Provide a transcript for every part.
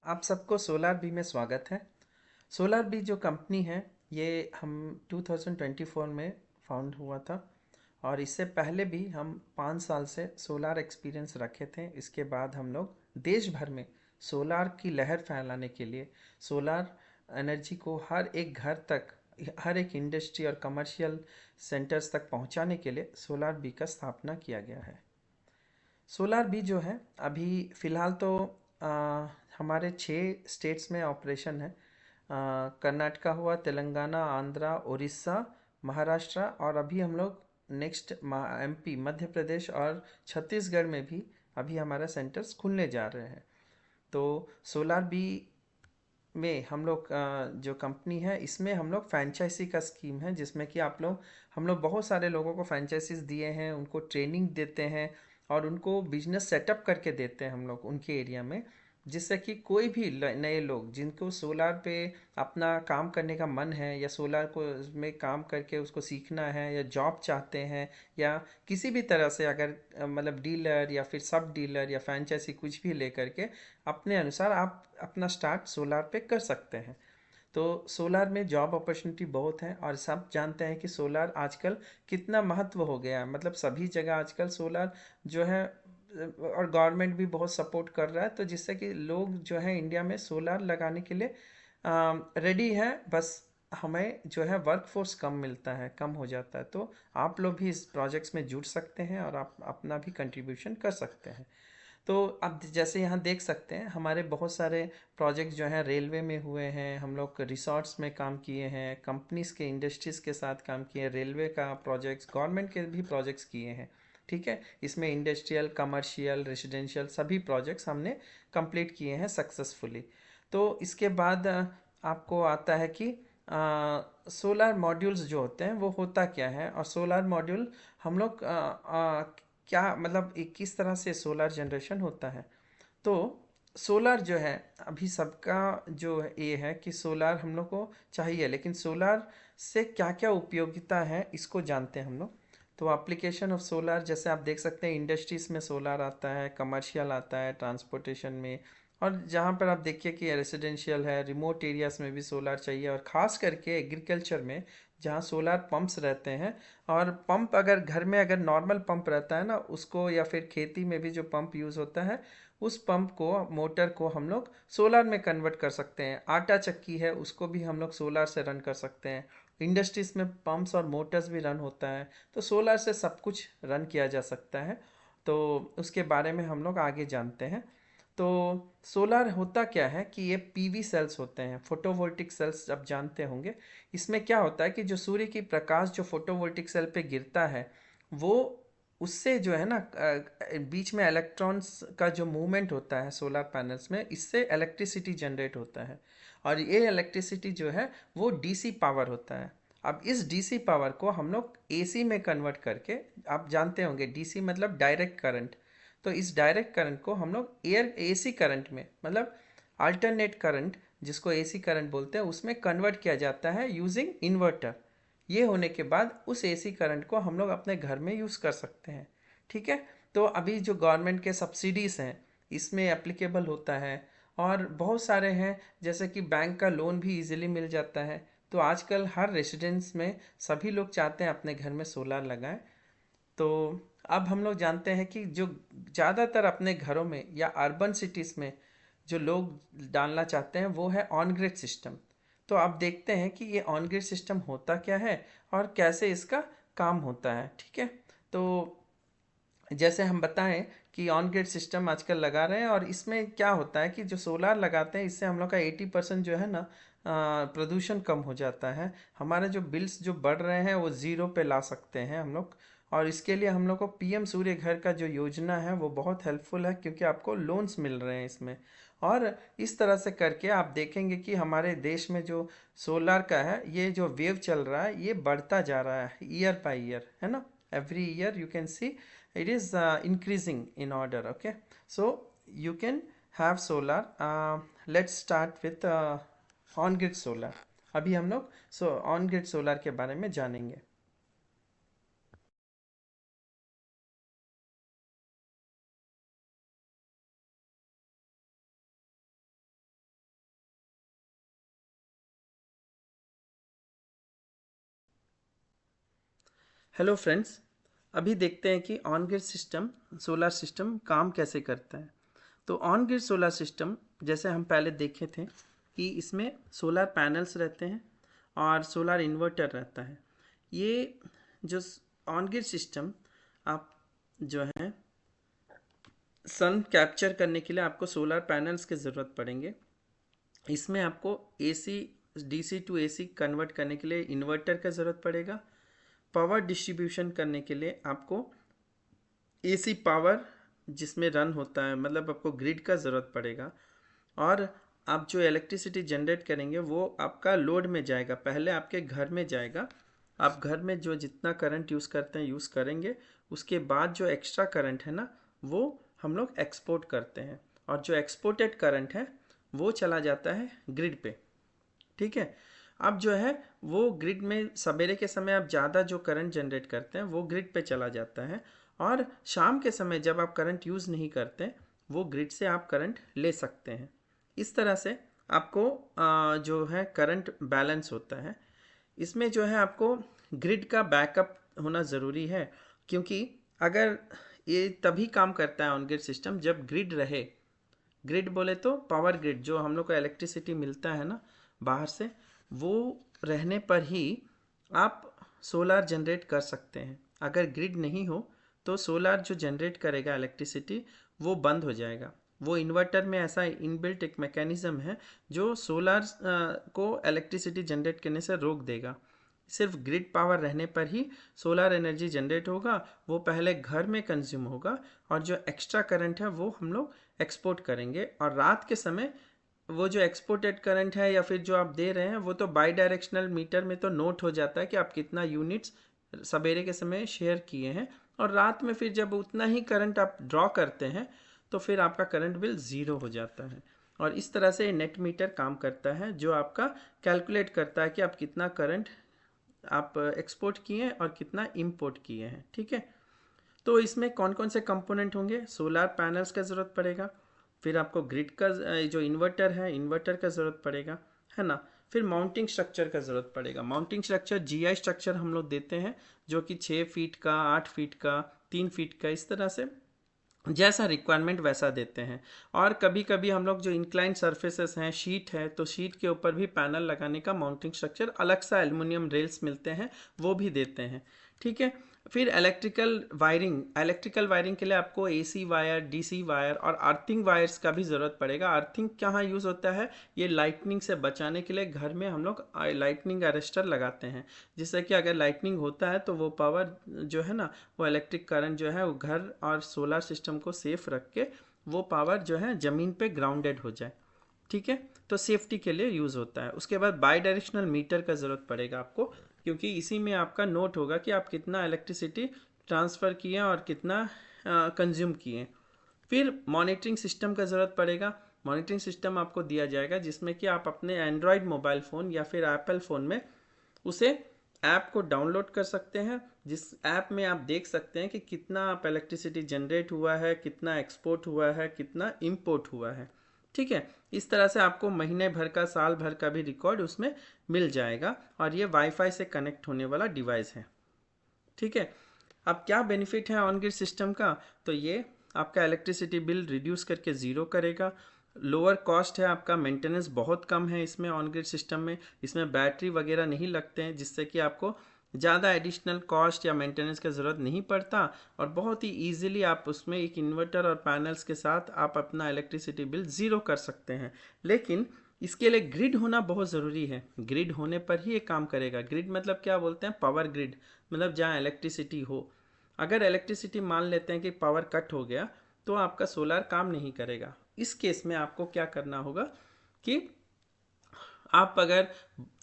आप सबको solar B में स्वागत है। सोलार बी जो कंपनी है ये हम 2024 में फाउंड हुआ था और इससे पहले भी हम 5 साल से सोलार एक्सपीरियंस रखे थे। इसके बाद हम लोग देश भर में सोलार की लहर फैलाने के लिए सोलार एनर्जी को हर एक घर तक, हर एक इंडस्ट्री और कमर्शियल सेंटर्स तक पहुंचाने के लिए सोलार बी का स्थापना किया गया है। सोलार भी जो है अभी फ़िलहाल तो हमारे 6 स्टेट्स में ऑपरेशन है। कर्नाटका हुआ, तेलंगाना, आंध्रा, उड़ीसा, महाराष्ट्र और अभी हम लोग नेक्स्ट एमपी, मध्य प्रदेश और छत्तीसगढ़ में भी अभी हमारा सेंटर्स खुलने जा रहे हैं। तो सोलार बी में हम लोग जो कंपनी है इसमें हम लोग फ्रेंचाइजी का स्कीम है, जिसमें कि आप लोग हम लोग बहुत सारे लोगों को फ्रेंचाइजीज दिए हैं, उनको ट्रेनिंग देते हैं और उनको बिजनेस सेटअप करके देते हैं हम लोग उनके एरिया में, जिससे कि कोई भी नए लोग जिनको सोलार पे अपना काम करने का मन है या सोलार को में काम करके उसको सीखना है या जॉब चाहते हैं या किसी भी तरह से अगर मतलब डीलर या फिर सब डीलर या फ्रेंचाइजी कुछ भी लेकर के अपने अनुसार आप अपना स्टार्ट सोलार पे कर सकते हैं। तो सोलार में जॉब अपॉर्चुनिटी बहुत है और सब जानते हैं कि सोलार आजकल कितना महत्व हो गया है। मतलब सभी जगह आजकल सोलार जो है और गवर्नमेंट भी बहुत सपोर्ट कर रहा है, तो जिससे कि लोग जो है इंडिया में सोलार लगाने के लिए रेडी है। बस हमें जो है वर्क फोर्स कम मिलता है, कम हो जाता है। तो आप लोग भी इस प्रोजेक्ट्स में जुड़ सकते हैं और आप अपना भी कंट्रीब्यूशन कर सकते हैं। तो अब जैसे यहाँ देख सकते हैं हमारे बहुत सारे प्रोजेक्ट जो हैं रेलवे में हुए हैं, हम लोग रिसोर्ट्स में काम किए हैं, कंपनीज के इंडस्ट्रीज़ के साथ काम किए हैं, रेलवे का प्रोजेक्ट्स, गवर्नमेंट के भी प्रोजेक्ट्स किए हैं। ठीक है, इसमें इंडस्ट्रियल, कमर्शियल, रेसिडेंशियल सभी प्रोजेक्ट्स हमने कंप्लीट किए हैं सक्सेसफुली। तो इसके बाद आपको आता है कि सोलर मॉड्यूल्स जो होते हैं वो होता क्या है, और सोलर मॉड्यूल हम लोग क्या मतलब किस तरह से सोलर जनरेशन होता है। तो सोलर जो है अभी सबका जो ये है कि सोलर हम लोग को चाहिए, लेकिन सोलर से क्या क्या उपयोगिता है इसको जानते हैं हम लोग। तो एप्लीकेशन ऑफ सोलर जैसे आप देख सकते हैं इंडस्ट्रीज में सोलर आता है, कमर्शियल आता है, ट्रांसपोर्टेशन में, और जहाँ पर आप देखिए कि रेसिडेंशियल है, रिमोट एरियाज में भी सोलर चाहिए, और ख़ास करके एग्रीकल्चर में जहाँ सोलर पंप्स रहते हैं। और पंप अगर घर में अगर नॉर्मल पंप रहता है ना उसको, या फिर खेती में भी जो पंप यूज़ होता है उस पंप को, मोटर को हम लोग सोलर में कन्वर्ट कर सकते हैं। आटा चक्की है उसको भी हम लोग सोलर से रन कर सकते हैं। इंडस्ट्रीज में पंप्स और मोटर्स भी रन होता है, तो सोलर से सब कुछ रन किया जा सकता है। तो उसके बारे में हम लोग आगे जानते हैं। तो सोलर होता क्या है कि ये पीवी सेल्स होते हैं, फोटोवोल्टिक सेल्स, आप जानते होंगे। इसमें क्या होता है कि जो सूर्य की प्रकाश जो फोटोवोल्टिक सेल पे गिरता है वो, उससे जो है ना बीच में इलेक्ट्रॉन्स का जो मूवमेंट होता है सोलर पैनल्स में, इससे इलेक्ट्रिसिटी जनरेट होता है। और ये इलेक्ट्रिसिटी जो है वो डीसी पावर होता है। अब इस डीसी पावर को हम लोग एसी में कन्वर्ट करके, आप जानते होंगे डीसी मतलब डायरेक्ट करंट, तो इस डायरेक्ट करंट को हम लोग एयर एसी करंट में, मतलब अल्टरनेट करंट जिसको एसी करंट बोलते हैं, उसमें कन्वर्ट किया जाता है यूजिंग इन्वर्टर। ये होने के बाद उस एसी करंट को हम लोग अपने घर में यूज़ कर सकते हैं। ठीक है, तो अभी जो गवर्नमेंट के सब्सिडीज़ हैं इसमें एप्लीकेबल होता है, और बहुत सारे हैं जैसे कि बैंक का लोन भी इजीली मिल जाता है। तो आजकल हर रेसिडेंस में सभी लोग चाहते हैं अपने घर में सोलर लगाएं। तो अब हम लोग जानते हैं कि जो ज़्यादातर अपने घरों में या अर्बन सिटीज़ में जो लोग डालना चाहते हैं वो है ऑन ग्रिड सिस्टम। तो आप देखते हैं कि ये ऑन ग्रिड सिस्टम होता क्या है और कैसे इसका काम होता है। ठीक है, तो जैसे हम बताएं कि ऑन ग्रिड सिस्टम आजकल लगा रहे हैं, और इसमें क्या होता है कि जो सोलार लगाते हैं इससे हम लोग का 80% जो है ना प्रदूषण कम हो जाता है। हमारे जो बिल्स जो बढ़ रहे हैं वो ज़ीरो पे ला सकते हैं हम लोग। और इसके लिए हम लोग को पीएम सूर्य घर का जो योजना है वो बहुत हेल्पफुल है, क्योंकि आपको लोन्स मिल रहे हैं इसमें। और इस तरह से करके आप देखेंगे कि हमारे देश में जो सोलार का है ये जो वेव चल रहा है ये बढ़ता जा रहा है ईयर बाय ईयर, है ना। every year you can see it is increasing in order. Okay, so you can have solar. Let's start with on grid solar. अभी हम लोग ऑन ग्रिड सोलर के बारे में जानेंगे। हेलो फ्रेंड्स, अभी देखते हैं कि on grid system solar system काम कैसे करता है। तो ऑन ग्रिड सोलर सिस्टम जैसे हम पहले देखे थे कि इसमें सोलर पैनल्स रहते हैं और सोलर इन्वर्टर रहता है। ये जो ऑन ग्रिड सिस्टम आप जो है सन कैप्चर करने के लिए आपको सोलर पैनल्स की ज़रूरत पड़ेंगे। इसमें आपको AC DC to AC convert करने के लिए इन्वर्टर का ज़रूरत पड़ेगा। पावर डिस्ट्रीब्यूशन करने के लिए आपको एसी पावर जिसमें रन होता है, मतलब आपको ग्रिड का ज़रूरत पड़ेगा। और आप जो इलेक्ट्रिसिटी जनरेट करेंगे वो आपका लोड में जाएगा, पहले आपके घर में जाएगा। आप घर में जो जितना करंट यूज़ करते हैं यूज़ करेंगे, उसके बाद जो एक्स्ट्रा करंट है ना, वो हम लोग एक्सपोर्ट करते हैं और जो एक्सपोर्टेड करंट है वो चला जाता है ग्रिड पे। ठीक है। अब जो है वो ग्रिड में सवेरे के समय आप ज़्यादा जो करंट जनरेट करते हैं वो ग्रिड पे चला जाता है, और शाम के समय जब आप करंट यूज़ नहीं करते वो ग्रिड से आप करंट ले सकते हैं। इस तरह से आपको जो है करंट बैलेंस होता है। इसमें जो है आपको ग्रिड का बैकअप होना ज़रूरी है, क्योंकि अगर ये तभी काम करता है ऑन ग्रिड सिस्टम जब ग्रिड रहे। ग्रिड बोले तो पावर ग्रिड, जो हम लोग को इलेक्ट्रिसिटी मिलता है ना बाहर से, वो रहने पर ही आप सोलार जनरेट कर सकते हैं। अगर ग्रिड नहीं हो तो सोलार जो जनरेट करेगा इलेक्ट्रिसिटी वो बंद हो जाएगा। वो इन्वर्टर में ऐसा इनबिल्ट एक मैकेनिज़्म है जो सोलार को इलेक्ट्रिसिटी जनरेट करने से रोक देगा। सिर्फ ग्रिड पावर रहने पर ही सोलार एनर्जी जनरेट होगा, वो पहले घर में कंज्यूम होगा और जो एक्स्ट्रा करंट है वो हम लोग एक्सपोर्ट करेंगे। और रात के समय वो जो एक्सपोर्टेड करंट है या फिर जो आप दे रहे हैं वो तो बाई डायरेक्शनल मीटर में तो नोट हो जाता है कि आप कितना यूनिट्स सवेरे के समय शेयर किए हैं, और रात में फिर जब उतना ही करंट आप ड्रॉ करते हैं तो फिर आपका करंट बिल ज़ीरो हो जाता है। और इस तरह से नेट मीटर काम करता है, जो आपका कैलकुलेट करता है कि आप कितना करंट आप एक्सपोर्ट किए हैं और कितना इंपोर्ट किए हैं। ठीक है। तो इसमें कौन कौन से कंपोनेंट होंगे? सोलर पैनल्स का ज़रूरत पड़ेगा, फिर आपको ग्रिड का जो इन्वर्टर है इन्वर्टर का ज़रूरत पड़ेगा, है ना। फिर माउंटिंग स्ट्रक्चर का ज़रूरत पड़ेगा। माउंटिंग स्ट्रक्चर जीआई स्ट्रक्चर हम लोग देते हैं, जो कि 6 फीट का, 8 फीट का, 3 फीट का, इस तरह से जैसा रिक्वायरमेंट वैसा देते हैं। और कभी कभी हम लोग जो इंक्लाइन सरफेसेस हैं, शीट है, तो शीट के ऊपर भी पैनल लगाने का माउंटिंग स्ट्रक्चर अलग सा एल्युमिनियम रेल्स मिलते हैं, वो भी देते हैं। ठीक है। फिर इलेक्ट्रिकल वायरिंग के लिए आपको एसी वायर, डीसी वायर और अर्थिंग वायर्स का भी ज़रूरत पड़ेगा। अर्थिंग कहाँ यूज़ होता है? ये लाइटनिंग से बचाने के लिए घर में हम लोग लाइटनिंग अरेस्टर लगाते हैं, जिससे कि अगर लाइटनिंग होता है तो वो पावर जो है ना, वो इलेक्ट्रिक करंट जो है वो घर और सोलर सिस्टम को सेफ रख के वो पावर जो है ज़मीन पे ग्राउंडेड हो जाए। ठीक है। तो सेफ्टी के लिए यूज़ होता है। उसके बाद बाई डायरेक्शनल मीटर का ज़रूरत पड़ेगा आपको, क्योंकि इसी में आपका नोट होगा कि आप कितना इलेक्ट्रिसिटी ट्रांसफ़र किए और कितना कंज्यूम किए। फिर मॉनिटरिंग सिस्टम का ज़रूरत पड़ेगा। मॉनिटरिंग सिस्टम आपको दिया जाएगा जिसमें कि आप अपने एंड्रॉयड मोबाइल फ़ोन या फिर एप्पल फ़ोन में उसे ऐप को डाउनलोड कर सकते हैं, जिस ऐप में आप देख सकते हैं कि कितना आप इलेक्ट्रिसिटी जनरेट हुआ है, कितना एक्सपोर्ट हुआ है, कितना इंपोर्ट हुआ है। ठीक है। इस तरह से आपको महीने भर का, साल भर का भी रिकॉर्ड उसमें मिल जाएगा, और ये वाईफाई से कनेक्ट होने वाला डिवाइस है। ठीक है। अब क्या बेनिफिट है ऑन ग्रिड सिस्टम का? तो ये आपका इलेक्ट्रिसिटी बिल रिड्यूस करके ज़ीरो करेगा। लोअर कॉस्ट है, आपका मेंटेनेंस बहुत कम है इसमें ऑन ग्रिड सिस्टम में। इसमें बैटरी वगैरह नहीं लगते हैं, जिससे कि आपको ज़्यादा एडिशनल कॉस्ट या मेंटेनेंस का ज़रूरत नहीं पड़ता, और बहुत ही ईजिली आप उसमें एक इन्वर्टर और पैनल्स के साथ आप अपना इलेक्ट्रिसिटी बिल ज़ीरो कर सकते हैं। लेकिन इसके लिए ग्रिड होना बहुत ज़रूरी है। ग्रिड होने पर ही ये काम करेगा। ग्रिड मतलब क्या बोलते हैं? पावर ग्रिड, मतलब जहाँ इलेक्ट्रिसिटी हो। अगर इलेक्ट्रिसिटी मान लेते हैं कि पावर कट हो गया तो आपका सोलर काम नहीं करेगा। इस केस में आपको क्या करना होगा कि आप अगर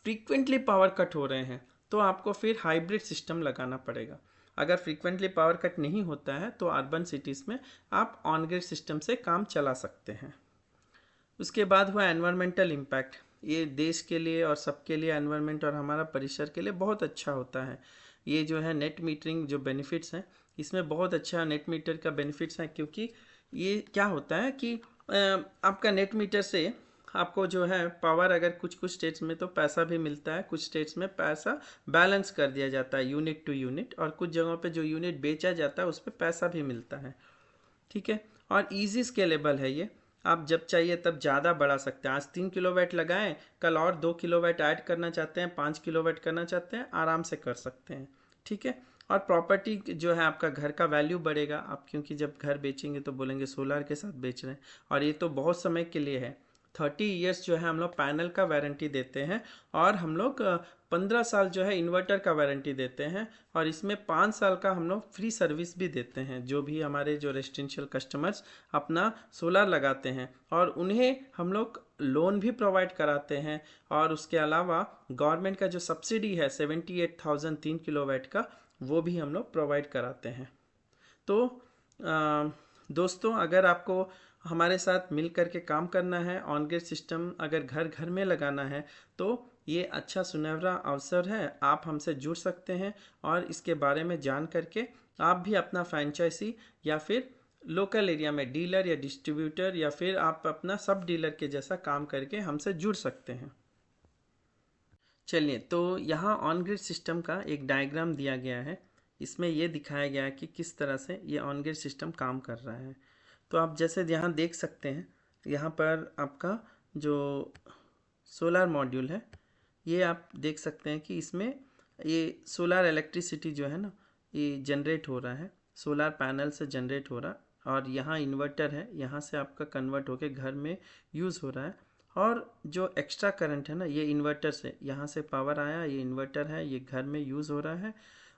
फ्रीक्वेंटली पावर कट हो रहे हैं तो आपको फिर हाइब्रिड सिस्टम लगाना पड़ेगा। अगर फ्रीक्वेंटली पावर कट नहीं होता है तो अर्बन सिटीज़ में आप ऑन ग्रिड सिस्टम से काम चला सकते हैं। उसके बाद हुआ एनवायरमेंटल इम्पैक्ट। ये देश के लिए और सबके लिए, एनवायरमेंट और हमारा परिसर के लिए बहुत अच्छा होता है। ये जो है नेट मीटरिंग जो बेनिफिट्स हैं, इसमें बहुत अच्छा नेट मीटर का बेनिफिट्स है, क्योंकि ये क्या होता है कि आपका नेट मीटर से आपको जो है पावर, अगर कुछ कुछ स्टेट्स में तो पैसा भी मिलता है, कुछ स्टेट्स में पैसा बैलेंस कर दिया जाता है यूनिट टू यूनिट, और कुछ जगहों पे जो यूनिट बेचा जाता है उस पर पैसा भी मिलता है। ठीक है, और इजी स्केलेबल है ये, आप जब चाहिए तब ज़्यादा बढ़ा सकते हैं। आज 3 किलोवाट लगाएं, कल और 2 किलोवाट ऐड करना चाहते हैं, 5 किलोवाट करना चाहते हैं, आराम से कर सकते हैं। ठीक है, और प्रॉपर्टी जो है आपका घर का वैल्यू बढ़ेगा आप, क्योंकि जब घर बेचेंगे तो बोलेंगे सोलर के साथ बेच रहे हैं, और ये तो बहुत समय के लिए है। 30 ईयर्स जो है हम लोग पैनल का वारंटी देते हैं, और हम लोग 15 साल जो है इन्वर्टर का वारंटी देते हैं, और इसमें 5 साल का हम लोग फ्री सर्विस भी देते हैं, जो भी हमारे जो रेजिडेंशियल कस्टमर्स अपना सोलर लगाते हैं, और उन्हें हम लोग लोन भी प्रोवाइड कराते हैं। और उसके अलावा गवर्नमेंट का जो सब्सिडी है 78,000 3 किलोवाट का, वो भी हम लोग प्रोवाइड कराते हैं। तो दोस्तों, अगर आपको हमारे साथ मिल कर के काम करना है, ऑन ग्रिड सिस्टम अगर घर घर में लगाना है, तो ये अच्छा सुनहरा अवसर है, आप हमसे जुड़ सकते हैं, और इसके बारे में जान करके आप भी अपना फ्रेंचाइजी या फिर लोकल एरिया में डीलर या डिस्ट्रीब्यूटर या फिर आप अपना सब डीलर के जैसा काम करके हमसे जुड़ सकते हैं। चलिए, तो यहाँ ऑन ग्रिड सिस्टम का एक डायग्राम दिया गया है, इसमें ये दिखाया गया है कि किस तरह से ये ऑन ग्रिड सिस्टम काम कर रहा है। तो आप जैसे यहाँ देख सकते हैं, यहाँ पर आपका जो सोलर मॉड्यूल है, ये आप देख सकते हैं कि इसमें ये सोलर इलेक्ट्रिसिटी जो है ना, ये जनरेट हो रहा है, सोलर पैनल से जनरेट हो रहा है, और यहाँ इन्वर्टर है, यहाँ से आपका कन्वर्ट होके घर में यूज़ हो रहा है। और जो एक्स्ट्रा करंट है ना, ये इन्वर्टर से यहाँ से पावर आया, ये इन्वर्टर है, ये घर में यूज़ हो रहा है।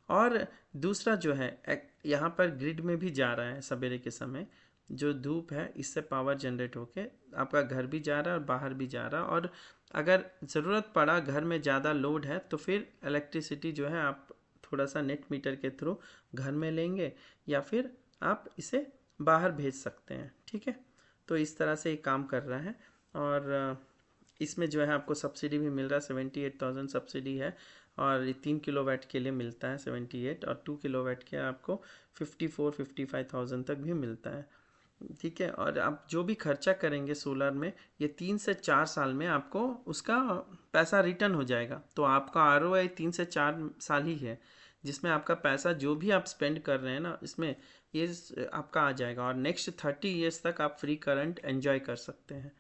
और दूसरा जो है यहाँ पर ग्रिड में भी जा रहा है, सवेरे के समय जो धूप है इससे पावर जनरेट होके आपका घर भी जा रहा है और बाहर भी जा रहा है। और अगर ज़रूरत पड़ा, घर में ज़्यादा लोड है, तो फिर इलेक्ट्रिसिटी जो है आप थोड़ा सा नेट मीटर के थ्रू घर में लेंगे, या फिर आप इसे बाहर भेज सकते हैं। ठीक है, तो इस तरह से ये काम कर रहा है। और इसमें जो है आपको सब्सिडी भी मिल रहा है, 78,000 सब्सिडी है, और 3 किलोवाट के लिए मिलता है 78, और 2 किलोवाट के आपको 54-55,000 तक भी मिलता है। ठीक है, और आप जो भी खर्चा करेंगे सोलर में, ये 3 से 4 साल में आपको उसका पैसा रिटर्न हो जाएगा। तो आपका ROI 3 से 4 साल ही है, जिसमें आपका पैसा जो भी आप स्पेंड कर रहे हैं ना, इसमें ये आपका आ जाएगा, और नेक्स्ट 30 ईयर्स तक आप फ्री करंट एंजॉय कर सकते हैं।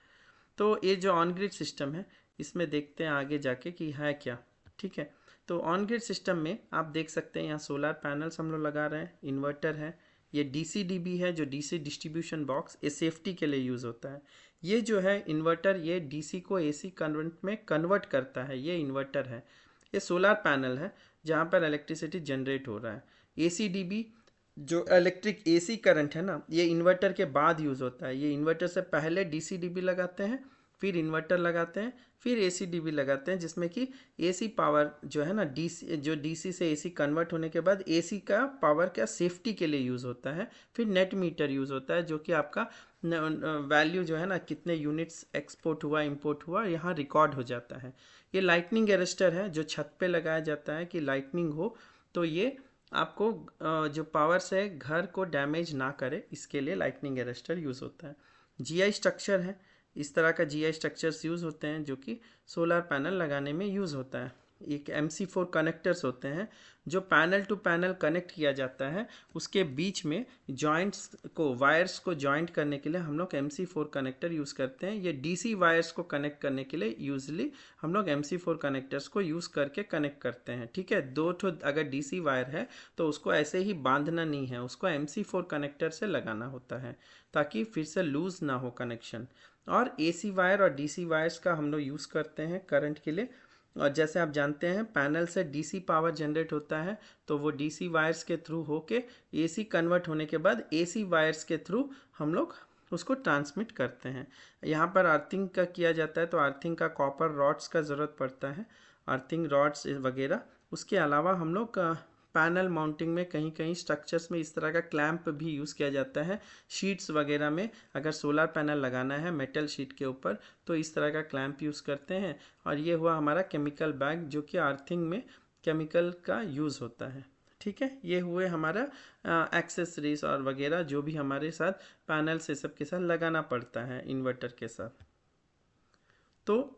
तो ये जो ऑन ग्रिड सिस्टम है, इसमें देखते हैं आगे जाके कि है क्या। ठीक है, तो ऑन ग्रिड सिस्टम में आप देख सकते हैं यहाँ सोलर पैनल्स हम लोग लगा रहे हैं, इन्वर्टर है, ये DCDB है जो DC डिस्ट्रीब्यूशन बॉक्स, ये सेफ्टी के लिए यूज़ होता है। ये जो है इन्वर्टर, ये DC को AC कन्वर्ट में कन्वर्ट करता है, ये इन्वर्टर है। ये सोलर पैनल है जहाँ पर इलेक्ट्रिसिटी जनरेट हो रहा है। ACDB जो इलेक्ट्रिक AC करंट है ना, ये इन्वर्टर के बाद यूज़ होता है। ये इन्वर्टर से पहले DCDB लगाते हैं, फिर इन्वर्टर लगाते हैं, फिर ACDB लगाते हैं, जिसमें कि AC पावर जो है ना, DC से AC कन्वर्ट होने के बाद AC का पावर क्या सेफ्टी के लिए यूज़ होता है। फिर नेट मीटर यूज़ होता है, जो कि आपका वैल्यू जो है ना, कितने यूनिट्स एक्सपोर्ट हुआ इंपोर्ट हुआ, यहाँ रिकॉर्ड हो जाता है। ये लाइटनिंग अरेस्टर है जो छत पे लगाया जाता है कि लाइटनिंग हो, तो ये आपको जो पावर से घर को डैमेज ना करे, इसके लिए लाइटनिंग अरेस्टर यूज़ होता है। GI स्ट्रक्चर है, इस तरह का GI स्ट्रक्चर्स यूज़ होते हैं जो कि सोलर पैनल लगाने में यूज़ होता है। एक MC4 कनेक्टर्स होते हैं जो पैनल टू पैनल कनेक्ट किया जाता है, उसके बीच में जॉइंट्स को, वायर्स को जॉइंट करने के लिए हम लोग MC4 कनेक्टर यूज़ करते हैं। ये DC वायर्स को कनेक्ट करने के लिए यूजली हम लोग MC4 कनेक्टर्स को यूज़ करके कनेक्ट करते हैं। ठीक है, 2 ठो अगर DC वायर है तो उसको ऐसे ही बांधना नहीं है, उसको MC4 कनेक्टर से लगाना होता है, ताकि फिर से लूज़ ना हो कनेक्शन। और AC वायर और DC वायर्स का हम लोग यूज़ करते हैं करंट के लिए। और जैसे आप जानते हैं, पैनल से DC पावर जनरेट होता है, तो वो DC वायर्स के थ्रू होके AC कन्वर्ट होने के बाद AC वायर्स के थ्रू हम लोग उसको ट्रांसमिट करते हैं। यहाँ पर अर्थिंग का किया जाता है, तो अर्थिंग का कॉपर रॉड्स का ज़रूरत पड़ता है, अर्थिंग रॉड्स वगैरह। उसके अलावा हम लोग पैनल माउंटिंग में कहीं कहीं स्ट्रक्चर्स में इस तरह का क्लैंप भी यूज़ किया जाता है। शीट्स वगैरह में अगर सोलर पैनल लगाना है मेटल शीट के ऊपर, तो इस तरह का क्लैंप यूज़ करते हैं। और ये हुआ हमारा केमिकल बैग, जो कि अर्थिंग में केमिकल का यूज़ होता है। ठीक है, ये हुए हमारा एक्सेसरीज और वगैरह जो भी हमारे साथ पैनल से सब के साथ लगाना पड़ता है इन्वर्टर के साथ। तो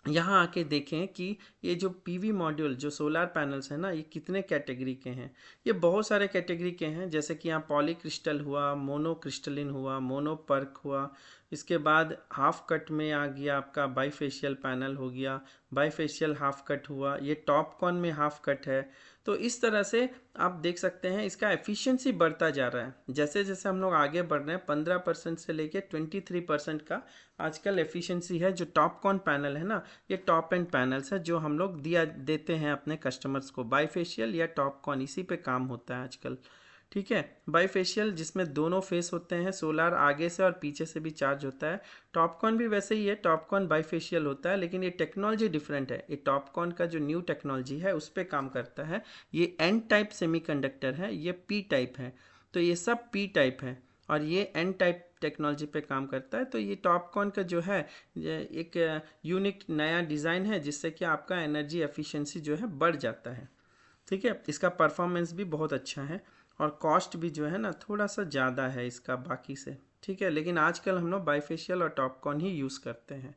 यहाँ आके देखें कि ये जो पीवी मॉड्यूल जो सोलार पैनल्स हैं ना, ये कितने कैटेगरी के हैं। ये बहुत सारे कैटेगरी के हैं, जैसे कि यहाँ पॉली क्रिस्टल हुआ, मोनो क्रिस्टलिन हुआ, मोनो पर्क हुआ, इसके बाद हाफ कट में आ गया आपका बाईफेशियल पैनल हो गया, बाईफेशियल हाफ कट हुआ, ये टॉप कॉन में हाफ कट है। तो इस तरह से आप देख सकते हैं इसका एफिशिएंसी बढ़ता जा रहा है। जैसे जैसे हम लोग आगे बढ़ रहे हैं 15% से लेके 23% का आजकल एफिशिएंसी है। जो टॉप कॉन पैनल है ना, ये टॉप एंड पैनल्स है जो हम लोग देते हैं अपने कस्टमर्स को। बाईफेशियल या टॉप कॉन इसी पे काम होता है आजकल, ठीक है। बाईफेशियल जिसमें दोनों फेस होते हैं, सोलार आगे से और पीछे से भी चार्ज होता है। टॉपकॉन भी वैसे ही है, टॉपकॉन बाईफेशियल होता है, लेकिन ये टेक्नोलॉजी डिफरेंट है। ये टॉपकॉन का जो न्यू टेक्नोलॉजी है उस पर काम करता है। ये एन टाइप सेमीकंडक्टर है, ये पी टाइप है, तो ये सब पी टाइप है और ये एन टाइप टेक्नोलॉजी पे काम करता है। तो ये टॉपकॉन का जो है एक यूनिक नया डिज़ाइन है जिससे कि आपका एनर्जी एफिशिएंसी जो है बढ़ जाता है, ठीक है। इसका परफॉर्मेंस भी बहुत अच्छा है और कॉस्ट भी जो है ना थोड़ा सा ज़्यादा है इसका बाकी से, ठीक है। लेकिन आजकल हम लोग बाईफेशियल और टॉपकॉन ही यूज़ करते हैं।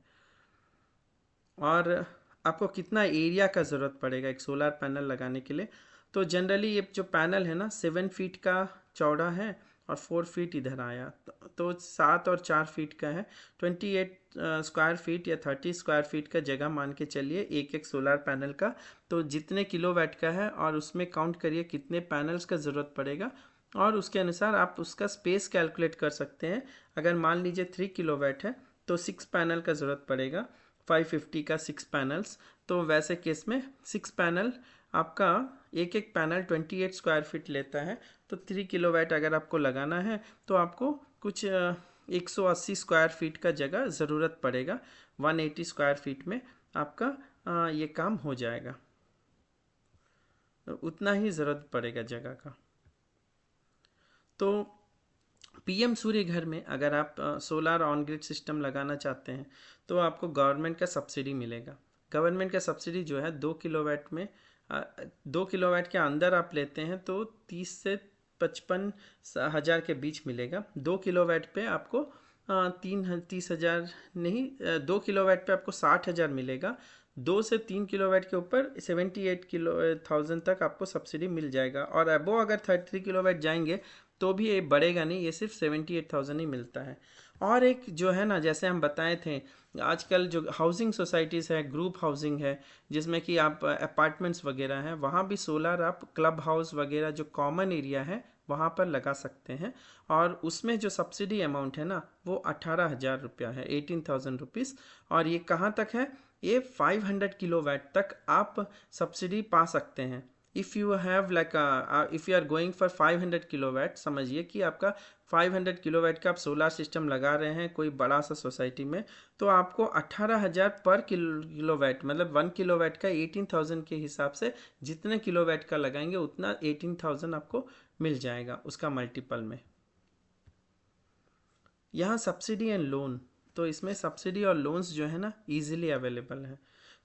और आपको कितना एरिया का ज़रूरत पड़ेगा एक सोलर पैनल लगाने के लिए, तो जनरली ये जो पैनल है ना 7 फीट का चौड़ा है और 4 फीट इधर आया, तो 7 और 4 फीट का है। 28 स्क्वायर फीट या 30 स्क्वायर फीट का जगह मान के चलिए एक एक सोलर पैनल का। तो जितने किलोवाट का है और उसमें काउंट करिए कितने पैनल्स का ज़रूरत पड़ेगा और उसके अनुसार आप उसका स्पेस कैलकुलेट कर सकते हैं। अगर मान लीजिए 3 किलोवाट है तो 6 पैनल का ज़रूरत पड़ेगा, 550 का 6 पैनल्स। तो वैसे केस में 6 पैनल आपका एक एक पैनल 28 स्क्वायर फीट लेता है। तो 3 किलोवाट अगर आपको लगाना है तो आपको कुछ 180 स्क्वायर फीट का जगह ज़रूरत पड़ेगा। 180 स्क्वायर फीट में आपका ये काम हो जाएगा, उतना ही ज़रूरत पड़ेगा जगह का। तो पीएम सूर्य घर में अगर आप सोलार ऑन ग्रिड सिस्टम लगाना चाहते हैं तो आपको गवर्नमेंट का सब्सिडी मिलेगा। गवर्नमेंट का सब्सिडी जो है 2 किलोवाट में 2 किलोवाट के अंदर आप लेते हैं तो 30 से 55 हज़ार के बीच मिलेगा। 2 किलोवाट पे आपको 30 हज़ार नहीं, 2 किलोवाट पे आपको 60 हज़ार मिलेगा। 2 से 3 किलोवाट के ऊपर 78,000 तक आपको सब्सिडी मिल जाएगा। और अबो अगर 33 किलोवाट जाएंगे तो भी ये बढ़ेगा नहीं, ये सिर्फ 78,000 ही मिलता है। और एक जो है ना, जैसे हम बताए थे आजकल जो हाउसिंग सोसाइटीज़ है, ग्रुप हाउसिंग है, जिसमें कि आप अपार्टमेंट्स वगैरह हैं, वहाँ भी सोलर आप क्लब हाउस वगैरह जो कॉमन एरिया है वहाँ पर लगा सकते हैं। और उसमें जो सब्सिडी अमाउंट है ना वो 18,000 रुपया है, 18,000 रुपीज़। और ये कहाँ तक है, ये 500 किलोवाट तक आप सब्सिडी पा सकते हैं। If you have like if you are going for 500 kilowatt, समझिए कि आपका 500 किलोवाट का आप सोलर सिस्टम लगा रहे हैं कोई बड़ा सा सोसाइटी में, तो आपको 18,000 पर किलोवाट, मतलब 1 किलोवाट का 18,000 के हिसाब से जितने किलोवाट का लगाएंगे उतना 18,000 आपको मिल जाएगा उसका मल्टीपल में। यहाँ सब्सिडी एंड लोन, तो इसमें सब्सिडी और लोन्स जो है ना इजीली अवेलेबल है।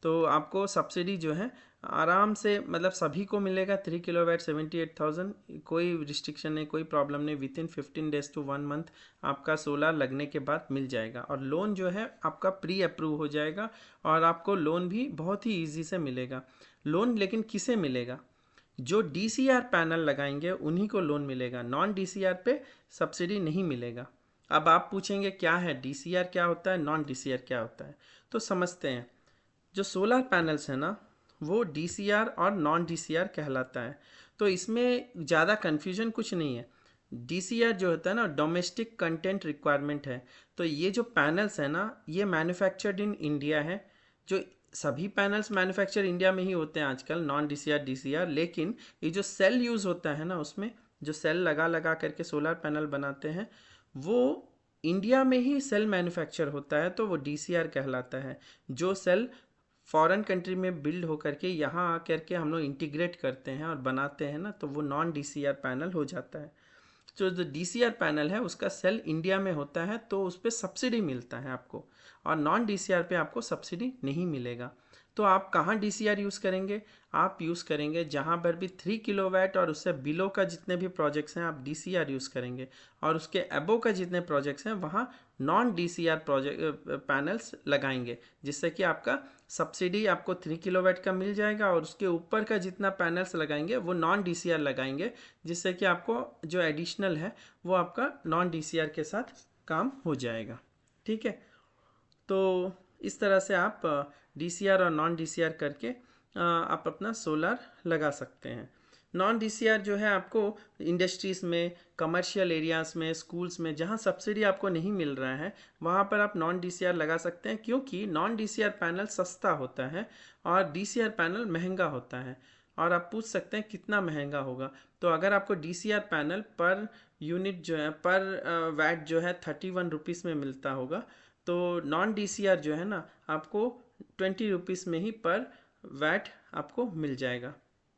तो आपको सब्सिडी जो है आराम से, मतलब सभी को मिलेगा। 3 किलोवाट 78,000, कोई रिस्ट्रिक्शन नहीं, कोई प्रॉब्लम नहीं। Within 15 days to 1 month आपका सोलर लगने के बाद मिल जाएगा। और लोन जो है आपका प्री अप्रूव हो जाएगा और आपको लोन भी बहुत ही ईजी से मिलेगा। लोन लेकिन किसे मिलेगा, जो DCR पैनल लगाएंगे उन्हीं को लोन मिलेगा, नॉन DCR पे सब्सिडी नहीं मिलेगा। अब आप पूछेंगे क्या है DCR, क्या होता है नॉन DCR क्या होता है, तो समझते हैं। जो सोलर पैनल्स है ना वो DCR और नॉन DCR कहलाता है। तो इसमें ज़्यादा कन्फ्यूजन कुछ नहीं है। DCR जो होता है ना डोमेस्टिक कंटेंट रिक्वायरमेंट है। तो ये जो पैनल्स है ना ये मैन्युफैक्चर्ड इन इंडिया है। जो सभी पैनल्स मैन्युफैक्चर इंडिया में ही होते हैं आजकल, नॉन DCR DCR। लेकिन ये जो सेल यूज़ होता है ना, उसमें जो सेल लगा लगा करके सोलर पैनल बनाते हैं वो इंडिया में ही सेल मैन्युफैक्चर होता है, तो वो DCR कहलाता है। जो सेल फॉरेन कंट्री में बिल्ड होकर के यहाँ आकर के हम लोग इंटीग्रेट करते हैं और बनाते हैं ना, तो वो नॉन DCR पैनल हो जाता है। जो DCR पैनल है उसका सेल इंडिया में होता है तो उस पर सब्सिडी मिलता है आपको, और नॉन DCR पे आपको सब्सिडी नहीं मिलेगा। तो आप कहाँ DCR यूज़ करेंगे, आप यूज़ करेंगे जहाँ पर भी 3 किलोवाट और उससे बिलो का जितने भी प्रोजेक्ट्स हैं आप DCR यूज़ करेंगे, और उसके अबो का जितने प्रोजेक्ट्स हैं वहाँ नॉन DCR प्रोजेक्ट पैनल्स लगाएंगे, जिससे कि आपका सब्सिडी आपको 3 किलोवाट का मिल जाएगा, और उसके ऊपर का जितना पैनल्स लगाएंगे वो नॉन DCR लगाएंगे, जिससे कि आपको जो एडिशनल है वो आपका नॉन DCR के साथ काम हो जाएगा। ठीक है, तो इस तरह से आप DCR और नॉन DCR करके आप अपना सोलर लगा सकते हैं। नॉन DCR जो है आपको इंडस्ट्रीज़ में, कमर्शियल एरियाज़ में, स्कूल्स में जहाँ सब्सिडी आपको नहीं मिल रहा है वहाँ पर आप नॉन DCR लगा सकते हैं, क्योंकि नॉन DCR पैनल सस्ता होता है और DCR पैनल महंगा होता है। और आप पूछ सकते हैं कितना महंगा होगा, तो अगर आपको DCR पैनल पर यूनिट जो है, पर वैट जो है 31 रुपीज़ में मिलता होगा, तो नॉन DCR जो है ना आपको 20 रुपीज़ में ही पर वैट आपको मिल जाएगा।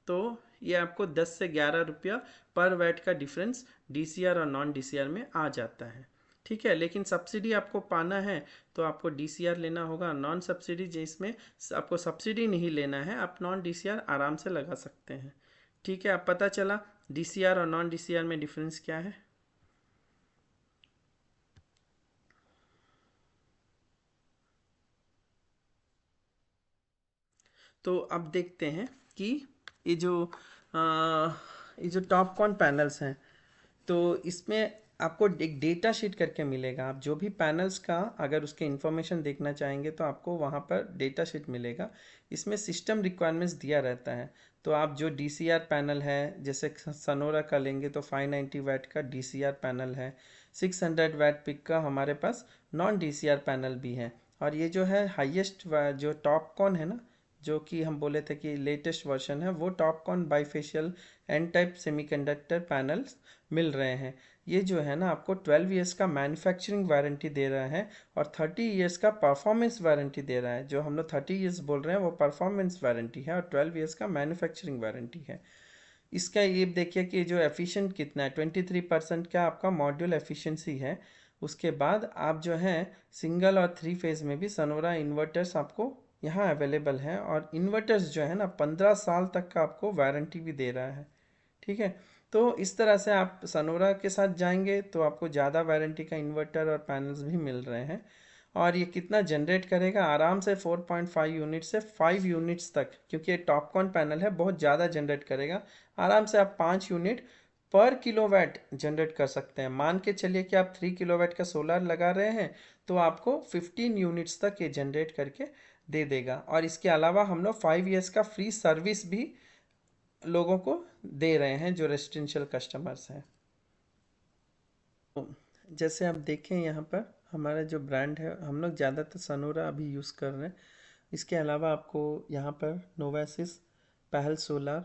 तो ये आपको 10 से 11 रुपया पर वैट का डिफरेंस DCR और नॉन DCR में आ जाता है। ठीक है, लेकिन सब्सिडी आपको पाना है तो आपको DCR लेना होगा। नॉन सब्सिडी जिसमें आपको सब्सिडी नहीं लेना है, आप नॉन DCR आराम से लगा सकते हैं। ठीक है, अब पता चला DCR और नॉन DCR में डिफरेंस क्या है। तो अब देखते हैं कि ये जो ये जो टॉप कॉन पैनल्स हैं, तो इसमें आपको एक डेटा शीट करके मिलेगा। आप जो भी पैनल्स का अगर उसके इन्फॉर्मेशन देखना चाहेंगे तो आपको वहाँ पर डेटा शीट मिलेगा। इसमें सिस्टम रिक्वायरमेंट्स दिया रहता है। तो आप जो DCR पैनल है, जैसे सनोरा का लेंगे तो 590 वाट का DCR पैनल है, 600 वाट पिक का हमारे पास नॉन DCR पैनल भी है। और ये जो है हाईएस्ट जो टॉप कॉन है ना, जो कि हम बोले थे कि लेटेस्ट वर्जन है, वो Topcon bifacial N type semiconductor panels मिल रहे हैं। ये जो है ना आपको 12 ईयर्स का मैन्युफैक्चरिंग वारंटी दे रहा है और 30 ईयर्स का परफॉर्मेंस वारंटी दे रहा है। जो हम लोग 30 ईयर्स बोल रहे हैं वो परफॉर्मेंस वारंटी है और 12 ईयर्स का मैन्युफैक्चरिंग वारंटी है। इसका ये देखिए कि जो एफिशिएंट कितना है, 23% का आपका मॉड्यूल एफिशिएंसी है। उसके बाद आप जो है सिंगल और 3 फेज़ में भी सनोरा इन्वर्टर्स आपको यहाँ अवेलेबल है, और इन्वर्टर्स जो है ना 15 साल तक का आपको वारंटी भी दे रहा है। ठीक है, तो इस तरह से आप सनोरा के साथ जाएंगे तो आपको ज़्यादा वारंटी का इन्वर्टर और पैनल्स भी मिल रहे हैं। और ये कितना जनरेट करेगा, आराम से 4.5 यूनिट से 5 यूनिट्स तक, क्योंकि ये टॉपकॉन पैनल है, बहुत ज़्यादा जनरेट करेगा। आराम से आप 5 यूनिट पर किलोवाट जनरेट कर सकते हैं। मान के चलिए कि आप 3 किलोवाट का सोलर लगा रहे हैं तो आपको 15 यूनिट्स तक ये जनरेट करके दे देगा। और इसके अलावा हम लोग 5 ईयर्स का फ्री सर्विस भी लोगों को दे रहे हैं जो रेजिडेंशियल कस्टमर्स हैं। तो जैसे आप देखें यहाँ पर हमारा जो ब्रांड है, हम लोग ज़्यादातर सनोरा अभी यूज़ कर रहे हैं। इसके अलावा आपको यहाँ पर नोवासिस, पहल सोलर,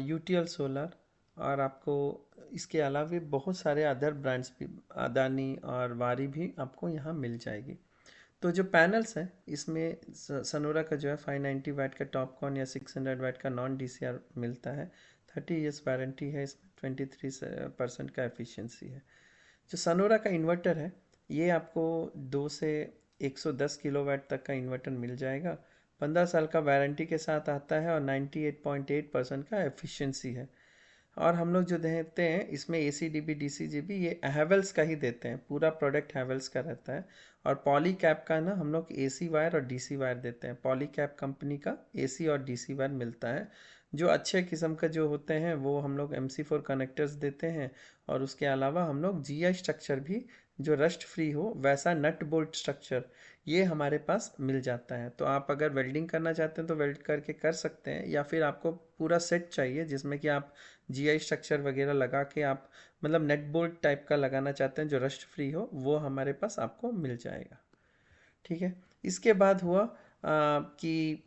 यूटीएल सोलर, और आपको इसके अलावा भी बहुत सारे अदर ब्रांड्स भी, अदानी और वारी भी आपको यहाँ मिल जाएगी। तो जो पैनल्स हैं इसमें सनोरा का जो है 590 वाट का टॉपकॉन या 600 वाट का नॉन DCR मिलता है। 30 ईयर्स वारंटी है इसमें, 23% का एफिशिएंसी है। जो सनोरा का इन्वर्टर है ये आपको 2 से 110 किलोवाट तक का इन्वर्टर मिल जाएगा। 15 साल का वारंटी के साथ आता है और 98.8% का एफिशिएंसी है। और हम लोग जो देते हैं इसमें ACDB DCGB ये हैवेल्स का ही देते हैं, पूरा प्रोडक्ट हैवेल्स का रहता है। और पॉलीकैप का ना हम लोग AC वायर और DC वायर देते हैं। पॉलीकैप कंपनी का AC और DC वायर मिलता है। जो अच्छे किस्म का जो होते हैं वो हम लोग MC4 कनेक्टर्स देते हैं। और उसके अलावा हम लोग GI स्ट्रक्चर भी, जो रस्ट फ्री हो वैसा नट बोल्ट स्ट्रक्चर, ये हमारे पास मिल जाता है। तो आप अगर वेल्डिंग करना चाहते हैं तो वेल्ड करके कर सकते हैं, या फिर आपको पूरा सेट चाहिए जिसमें कि आप GI स्ट्रक्चर वगैरह लगा के आप मतलब नेट बोल्ट टाइप का लगाना चाहते हैं जो रस्ट फ्री हो, वो हमारे पास आपको मिल जाएगा। ठीक है, इसके बाद हुआ कि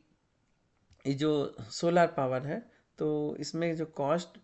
ये जो सोलर पावर है तो इसमें जो कॉस्ट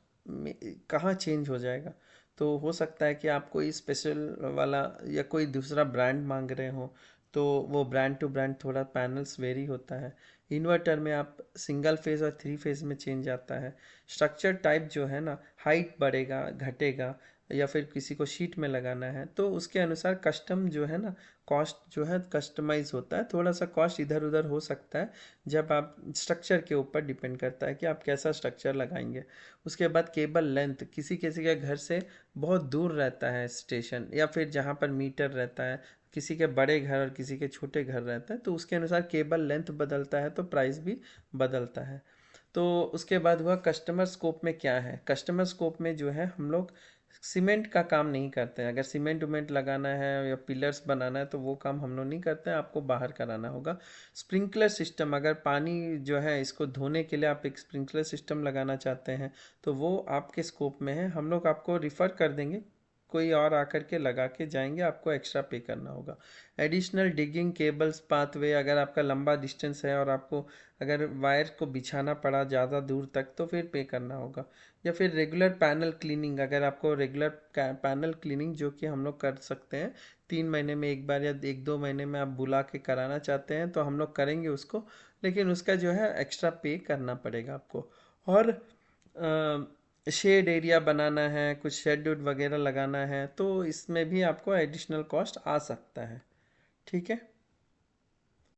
कहाँ चेंज हो जाएगा। तो हो सकता है कि आप कोई स्पेशल वाला या कोई दूसरा ब्रांड मांग रहे हो, तो वो ब्रांड टू ब्रांड थोड़ा पैनल्स वेरी होता है। इन्वर्टर में आप सिंगल फेज़ और 3 फेज़ में चेंज आता है। स्ट्रक्चर टाइप जो है ना, हाइट बढ़ेगा घटेगा, या फिर किसी को शीट में लगाना है, तो उसके अनुसार कस्टम जो है ना, कॉस्ट जो है कस्टमाइज होता है। थोड़ा सा कॉस्ट इधर उधर हो सकता है, जब आप स्ट्रक्चर के ऊपर डिपेंड करता है कि आप कैसा स्ट्रक्चर लगाएंगे। उसके बाद केबल लेंथ, किसी किसी के घर से बहुत दूर रहता है स्टेशन, या फिर जहाँ पर मीटर रहता है, किसी के बड़े घर और किसी के छोटे घर रहता है, तो उसके अनुसार केबल लेंथ बदलता है, तो प्राइस भी बदलता है। तो उसके बाद हुआ कस्टमर स्कोप में क्या है। कस्टमर स्कोप में जो है हम लोग सीमेंट का काम नहीं करते हैं। अगर सीमेंट उमेंट लगाना है या पिलर्स बनाना है तो वो काम हम लोग नहीं करते हैं, आपको बाहर कराना होगा। स्प्रिंकलर सिस्टम, अगर पानी जो है इसको धोने के लिए आप एक स्प्रिंकलर सिस्टम लगाना चाहते हैं तो वो आपके स्कोप में है, हम लोग आपको रिफ़र कर देंगे, कोई और आकर के लगा के जाएंगे, आपको एक्स्ट्रा पे करना होगा। एडिशनल डिगिंग केबल्स पाथवे, अगर आपका लंबा डिस्टेंस है और आपको अगर वायर को बिछाना पड़ा ज़्यादा दूर तक तो फिर पे करना होगा। या फिर रेगुलर पैनल क्लीनिंग, अगर आपको रेगुलर पैनल क्लीनिंग जो कि हम लोग कर सकते हैं 3 महीने में एक बार या 1-2 महीने में आप बुला के कराना चाहते हैं तो हम लोग करेंगे उसको, लेकिन उसका जो है एक्स्ट्रा पे करना पड़ेगा आपको। और शेड एरिया बनाना है, कुछ शेड वगैरह लगाना है, तो इसमें भी आपको एडिशनल कॉस्ट आ सकता है। ठीक है।